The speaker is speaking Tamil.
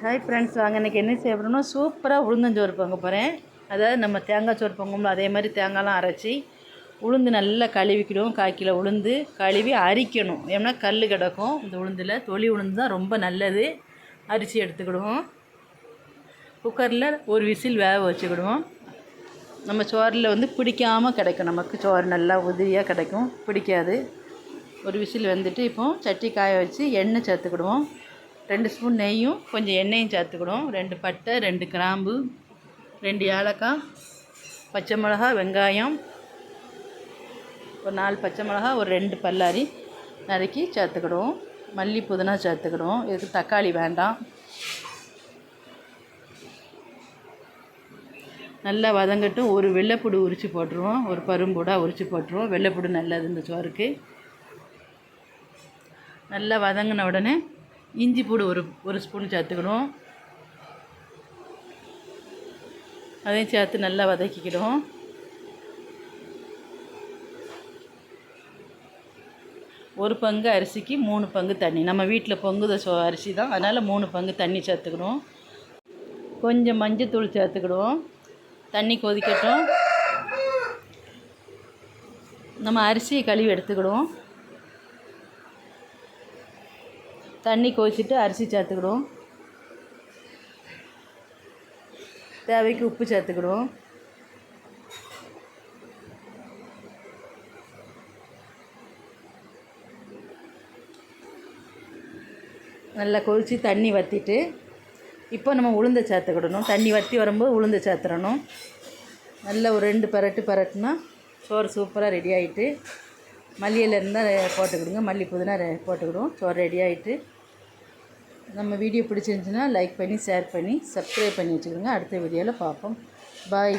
ஹாய் ஃப்ரெண்ட்ஸ், வாங்க இன்றைக்கி என்ன செய்ய போகிறோம்னா சூப்பராக உளுந்தஞ்சோறு பொங்க போகிறேன். அதாவது நம்ம தேங்காய் சோறு பொங்கும்ல அதே மாதிரி தேங்காய்லாம் அரைச்சி உளுந்து நல்லா கழுவிக்கிடுவோம். 1/4 கிலோ உளுந்து கழுவி அரிக்கணும். ஏன்னா கல் கிடக்கும் இந்த உளுந்தில். தொளி உளுந்து தான் ரொம்ப நல்லது. அரிசி எடுத்துக்கிடுவோம். குக்கரில் ஒரு விசில் வேக வச்சுக்கிடுவோம். நம்ம சோறில் பிடிக்காமல் கிடைக்கும். நமக்கு சோறு நல்லா உதிரியாக கிடைக்கும், பிடிக்காது. ஒரு விசில் வந்துட்டு இப்போது சட்டி காய வச்சு எண்ணெய் சேர்த்துக்கிடுவோம். 2 ஸ்பூன் நெய்யும் கொஞ்சம் எண்ணெயும் சேர்த்துக்கிடுவோம். 2 பட்டை, 2 கிராம்பு, 2 ஏலக்காய், பச்சை மிளகா, வெங்காயம், ஒரு 4 பச்சை மிளகா, ஒரு 2 பல்லாரி நறுக்கி சேர்த்துக்கிடுவோம். மல்லி புதினா சேர்த்துக்கிடுவோம். இதுக்கு தக்காளி வேண்டாம். நல்லா வதங்கட்டு. ஒரு வெள்ளைப்பூடு உரித்து போட்டுருவோம். ஒரு பரும்பூடாக உரித்து போட்டுருவோம். வெள்ளைப்பூடு நல்லது இந்த சோறுக்கு. நல்லா வதங்கின உடனே இஞ்சி பூடு ஒரு ஸ்பூன் சேர்த்துக்கிடுவோம். அதையும் சேர்த்து நல்லா வதக்கிக்கிடுவோம். ஒரு பங்கு அரிசிக்கு 3 பங்கு தண்ணி. நம்ம வீட்டில் பொங்குத அரிசி தான், அதனால் 3 பங்கு தண்ணி சேர்த்துக்கிடுவோம். கொஞ்சம் மஞ்சத்தூள் சேர்த்துக்கிடுவோம். தண்ணி கொதிக்கட்டும். நம்ம அரிசியை கழுவி எடுத்துக்கிடுவோம். தண்ணி கொதிச்சுட்டு அரிசி சேர்த்துக்கிடுவோம். தேவைக்கு உப்பு சேர்த்துக்கிடுவோம். நல்லா கொதித்து தண்ணி வற்றிட்டு இப்போ நம்ம உளுந்தை சேர்த்துக்கிடணும். தண்ணி வற்றி வரும்போது உளுந்தை சேர்த்துடணும். நல்லா ஒரு 2 பரட்டுனா சோறு சூப்பராக ரெடி ஆகிட்டு. மல்லியில் இருந்தால் போட்டுக்கிடுங்க. மல்லி புதினா போட்டுக்கிடுவோம். சோறு ரெடி ஆகிட்டு. நம்ம வீடியோ பிடிச்சிருந்துச்சுன்னா லைக் பண்ணி, ஷேர் பண்ணி, சப்ஸ்கிரைப் பண்ணி வச்சுக்கிடுங்க. அடுத்த வீடியோவில் பார்ப்போம். பாய்.